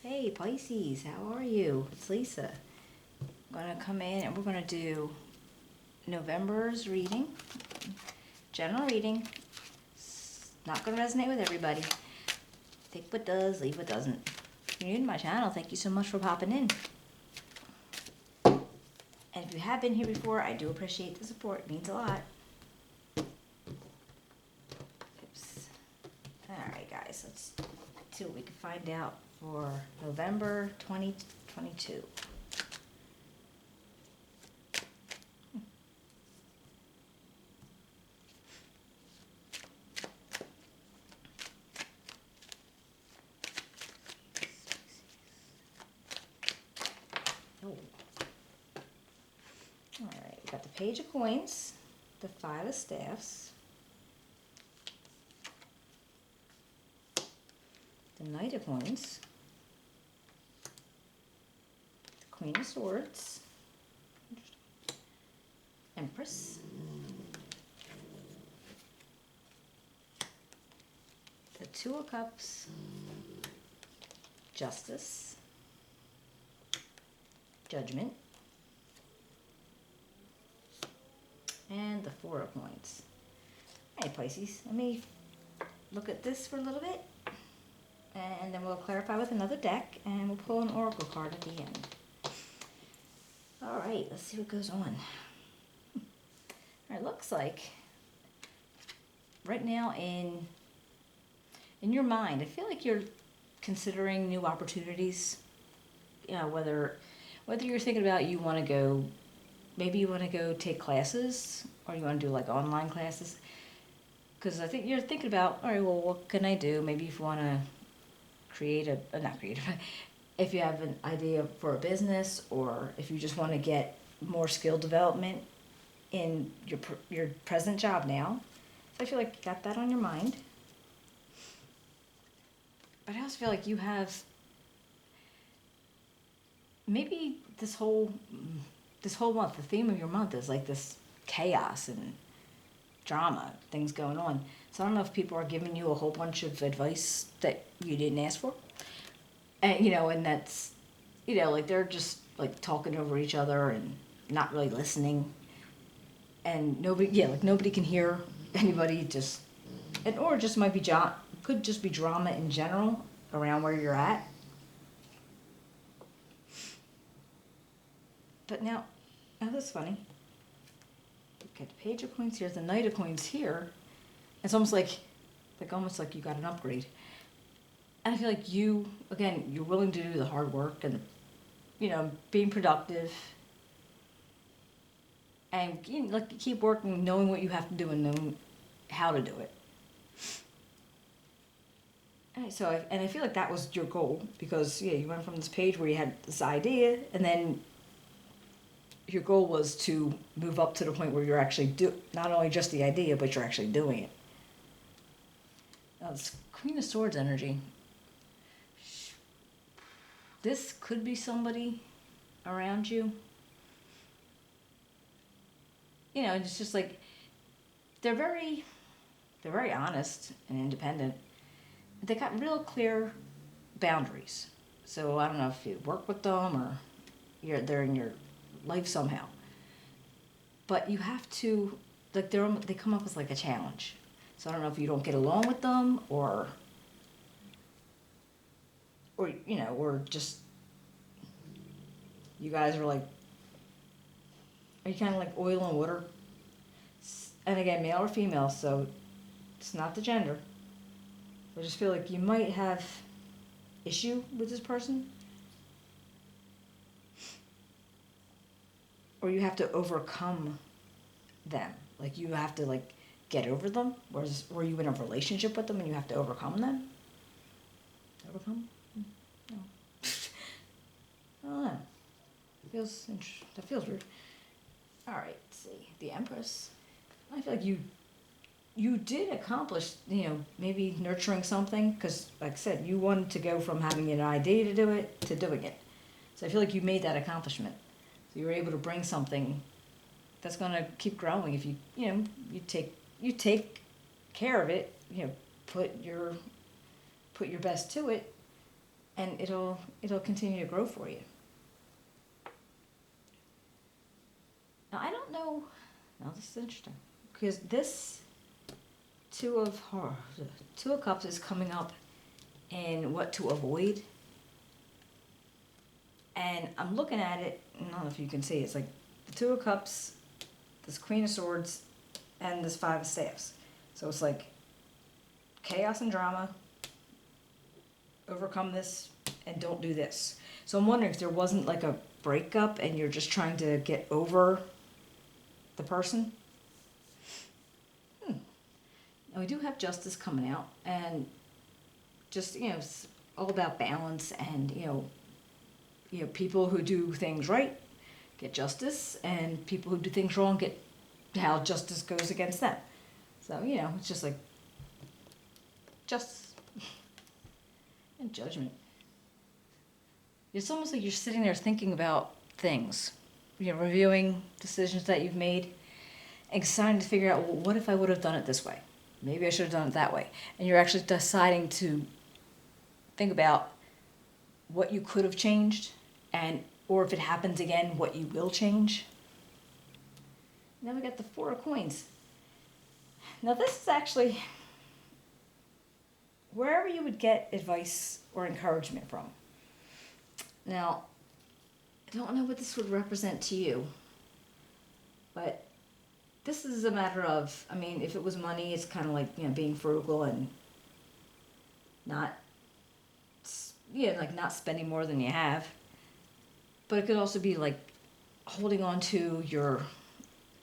Hey Pisces, how are you? It's Lisa. I'm going to come in and we're going to do November's reading. General reading. It's not going to resonate with everybody. Take what does, leave what doesn't. If you're new to my channel, thank you so much for popping in. And if you have been here before, I do appreciate the support. It means a lot. Oops. Alright guys, let's see what we can find out for November 2022. Oh. Alright, we got the Page of Coins, the Five of Staffs, the Knight of Coins, the Queen of Swords, Empress, the Two of Cups, Justice, Judgment, and the Four of Coins. Hey Pisces, let me look at this for a little bit, and then we'll clarify with another deck, and we'll pull an oracle card at the end. Alright, let's see what goes on. It looks like right now in your mind, I feel like you're considering new opportunities. You know, whether you're thinking about maybe you want to go take classes, or you want to do like online classes. Because I think you're thinking about, all right, well, what can I do? Maybe if you want to if you have an idea for a business, or if you just want to get more skill development in your present job now. So I feel like you got that on your mind. But I also feel like you have maybe this whole month, the theme of your month is like this chaos and drama, things going on. So I don't know if people are giving you a whole bunch of advice that you didn't ask for. And, and that's, like they're just like talking over each other and not really listening. And nobody can hear anybody or just might be, could just be drama in general around where you're at. But now that's funny. Look at the Page of Coins here, the Knight of Coins here. It's almost like you got an upgrade. And I feel like you're willing to do the hard work and, being productive. And keep working, knowing what you have to do and knowing how to do it. And I feel like that was your goal, because you went from this page where you had this idea, and then your goal was to move up to the point where you're actually not only just the idea, but you're actually doing it. Now, this Queen of Swords energy. This could be somebody around you. It's just like they're very honest and independent. They got real clear boundaries. So I don't know if you work with them or they're in your life somehow. But you have to, like, they come up with like a challenge. So I don't know if you don't get along with them or just you guys are like, are you kind of like oil and water? And again, male or female, so it's not the gender. I just feel like you might have issue with this person. Or you have to overcome them. Like you have to like get over them. Whereas were you in a relationship with them and you have to overcome them? Overcome? No. I don't know. That feels weird. Alright, let's see. The Empress. I feel like you did accomplish, maybe nurturing something, because like I said, you wanted to go from having an idea to do it to doing it. So I feel like you made that accomplishment. So you were able to bring something that's going to keep growing if you take care of it, put your best to it, and it'll continue to grow for you. Now I don't know. Now this is interesting because this Two of Cups is coming up in what to avoid. And I'm looking at it, I don't know if you can see, it's like the Two of Cups, this Queen of Swords, and this Five of Staves. So it's like chaos and drama, overcome this, and don't do this. So I'm wondering if there wasn't like a breakup and you're just trying to get over the person. Now we do have Justice coming out, and just, it's all about balance, and, people who do things right get justice, and people who do things wrong get how justice goes against them. So, it's just like justice and judgment. It's almost like you're sitting there thinking about things, reviewing decisions that you've made, and trying to figure out, well, what if I would have done it this way? Maybe I should have done it that way. And you're actually deciding to think about what you could have changed, or if it happens again, what you will change. Now we got the Four of Coins. Now this is actually wherever you would get advice or encouragement from. Now, I don't know what this would represent to you, but this is a matter of, if it was money, it's kind of like, being frugal and not spending more than you have. But it could also be like holding on to your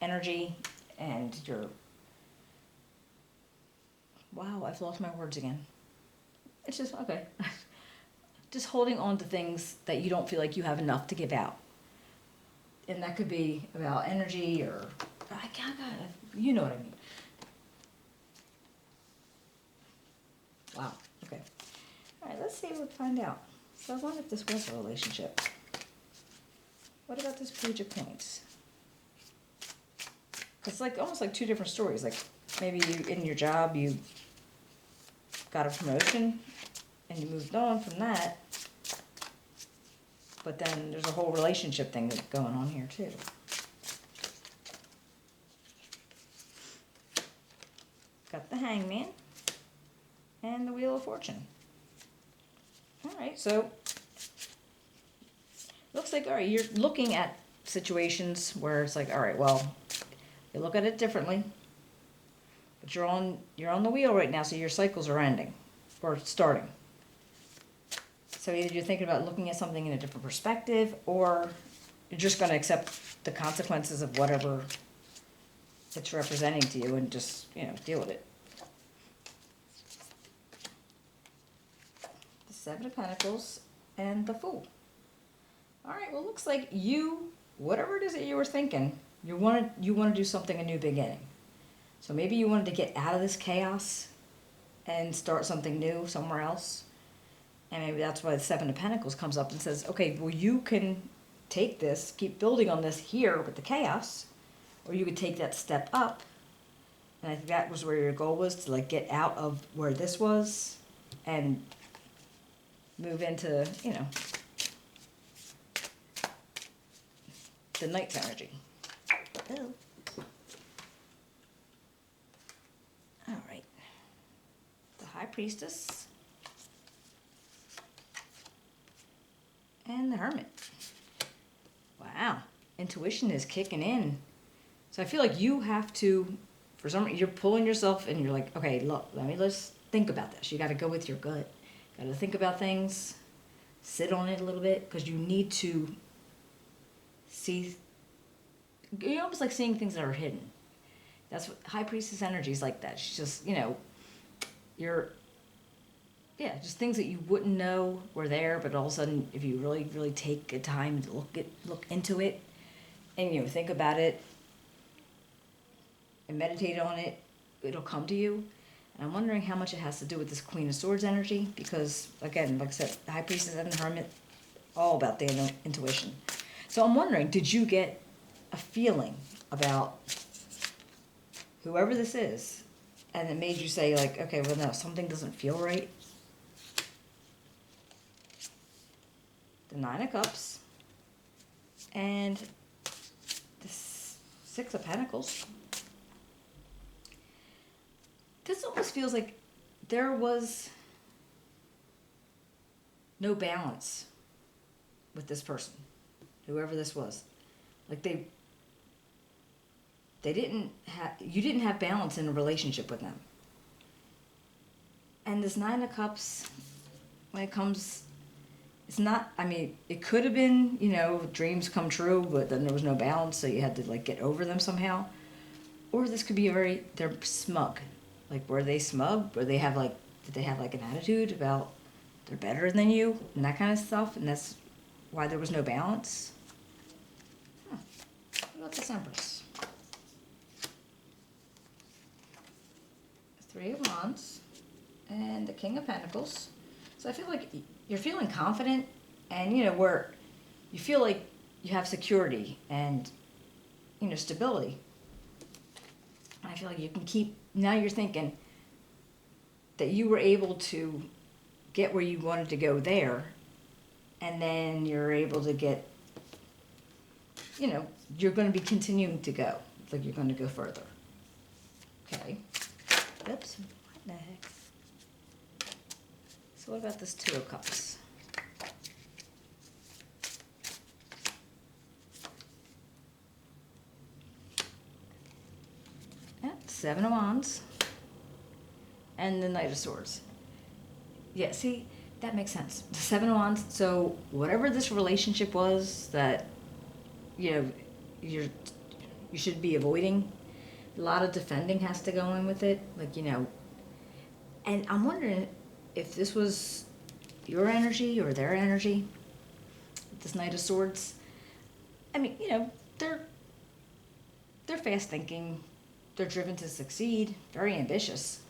energy and your... Wow, I've lost my words again. It's just, okay. Just holding on to things that you don't feel like you have enough to give out. And that could be about energy or... you know what I mean. Wow, okay. All right, let's see what we find out. So I wonder if this was a relationship. What about this Page of Coins? It's like almost like two different stories. Like maybe you, in your job, you got a promotion and you moved on from that. But then there's a whole relationship thing that's going on here too. Got the Hangman and the Wheel of Fortune. Alright, so looks like, alright, you're looking at situations where it's like, alright, well, you look at it differently, but you're on the wheel right now, so your cycles are ending or starting. So either you're thinking about looking at something in a different perspective, or you're just going to accept the consequences of whatever it's representing to you and just, deal with it. The Seven of Pentacles and the Fool. All right, well, looks like you, whatever it is that you were thinking, you want to do something, a new beginning. So maybe you wanted to get out of this chaos and start something new somewhere else. And maybe that's why the Seven of Pentacles comes up and says, okay, well, you can take this, keep building on this here with the chaos, or you could take that step up. And I think that was where your goal was, to like get out of where this was and move into, the Knight's energy. Oh. All right. The High Priestess. And the Hermit. Wow. Intuition is kicking in. So I feel like you have to, for some reason, you're pulling yourself and you're like, okay, look, let's think about this. You got to go with your gut. Got to think about things. Sit on it a little bit, because you need to see. You're almost like seeing things that are hidden. That's what High Priestess energy is like that. She's just, just things that you wouldn't know were there, but all of a sudden, if you really, really take a time to look into it, and think about it, and meditate on it, it'll come to you. And I'm wondering how much it has to do with this Queen of Swords energy, because again, like I said, the High Priestess and the Hermit, all about the intuition. So I'm wondering, did you get a feeling about whoever this is, and it made you say like, okay, well no, something doesn't feel right? the Nine of Cups, and the Six of Pentacles. This almost feels like there was no balance with this person, whoever this was. Like you didn't have balance in a relationship with them. And this Nine of Cups, when it comes, it's not, I mean, it could have been, dreams come true, but then there was no balance, so you had to, like, get over them somehow. Or this could be they're smug. Like, were they smug? Did they have, like, an attitude about they're better than you and that kind of stuff, and that's why there was no balance? What about this Empress? Three of Wands and the King of Pentacles. So I feel like you're feeling confident, and where you feel like you have security and stability. And I feel like you can keep, now you're thinking that you were able to get where you wanted to go there, and then you're able to get, you're going to be continuing to go. It's like you're going to go further. Okay. Oops. What the heck? So what about this Two of Cups? Yeah, Seven of Wands. And the Knight of Swords. Yeah, see, that makes sense. The Seven of Wands, so whatever this relationship was that, you should be avoiding, a lot of defending has to go in with it. Like, and I'm wondering if this was your energy or their energy, this Knight of Swords. I mean, they're fast thinking, they're driven to succeed, very ambitious.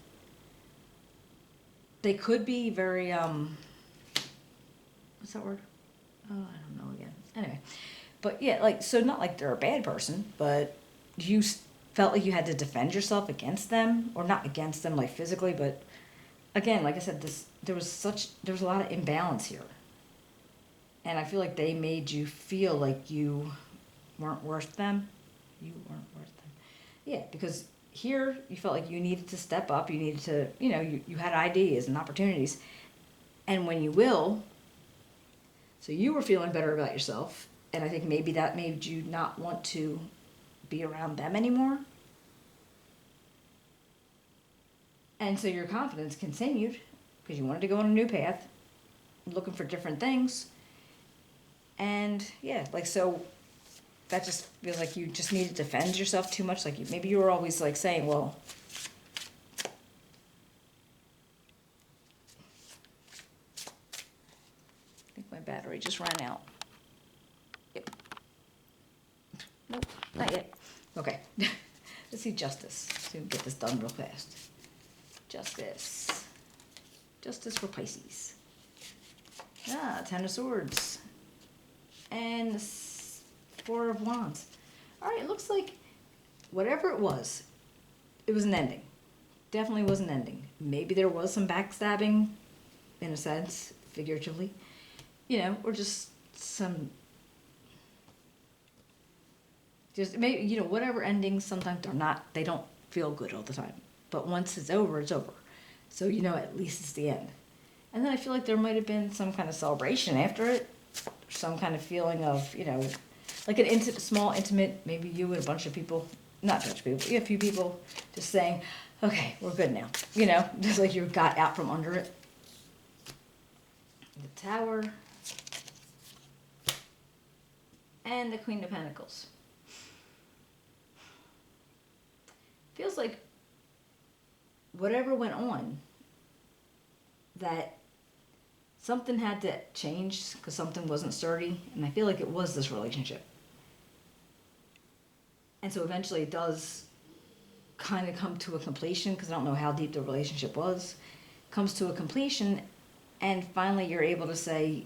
They could be very, what's that word? Oh, I don't know again. Anyway, but yeah, like, so not like they're a bad person, but you felt like you had to defend yourself against them, or not against them, like, physically, but again, like I said, there was a lot of imbalance here. And I feel like they made you feel like you weren't worth them. You weren't worth them. Yeah, because here you felt like you needed to step up, you needed to, you had ideas and opportunities. And when you will, so you were feeling better about yourself, and I think maybe that made you not want to be around them anymore. And so your confidence continued because you wanted to go on a new path, looking for different things. And yeah, like, so that just feels like you just need to defend yourself too much. Like, maybe you were always like saying, well, I think my battery just ran out. Yep. Nope, not yet. Okay. Let's see Justice. So we can get this done real fast. Justice. Justice for Pisces. Ah, Ten of Swords. And Four of Wands. All right, it looks like whatever it was an ending. Definitely was an ending. Maybe there was some backstabbing, in a sense, figuratively. Or just some... Just maybe, whatever endings, sometimes they don't feel good all the time. But once it's over, it's over. So, at least it's the end. And then I feel like there might have been some kind of celebration after it. Some kind of feeling of, like an small, intimate, maybe you and a bunch of people, not a bunch of people, a few people just saying, okay, we're good now. Just like you got out from under it. The Tower. And the Queen of Pentacles. Feels like whatever went on, that something had to change because something wasn't sturdy, and I feel like it was this relationship. And so eventually it does kind of come to a completion, because I don't know how deep the relationship was, comes to a completion, and finally you're able to say,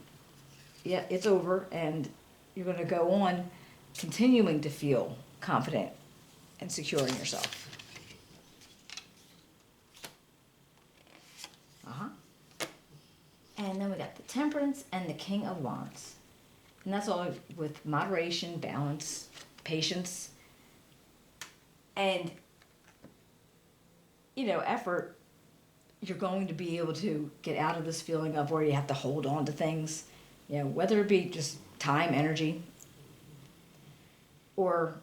yeah, it's over, and you're going to go on continuing to feel confident and secure in yourself. And then we got the Temperance and the King of Wands. And that's all with moderation, balance, patience, and, effort. You're going to be able to get out of this feeling of where you have to hold on to things, whether it be just time, energy, or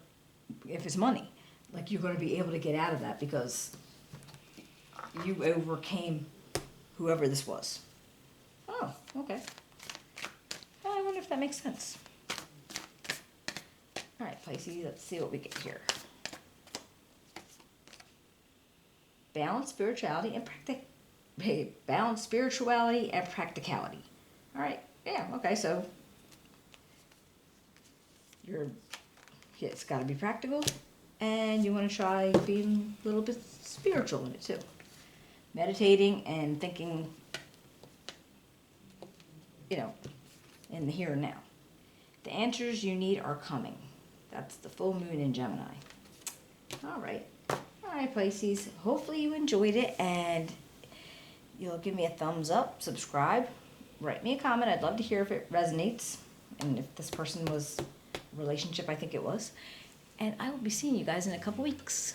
if it's money. Like, you're going to be able to get out of that because you overcame whoever this was. Oh, okay. I wonder if that makes sense. All right, Pisces, let's see what we get here. Balance spirituality and practicality. All right, yeah, okay, so it's got to be practical, and you want to try being a little bit spiritual in it too. Meditating and thinking, in the here and now. The answers you need are coming. That's the full moon in Gemini. All right, Pisces. Hopefully you enjoyed it, and you'll give me a thumbs up, subscribe, write me a comment. I'd love to hear if it resonates, and if this person was a relationship, I think it was. And I will be seeing you guys in a couple weeks.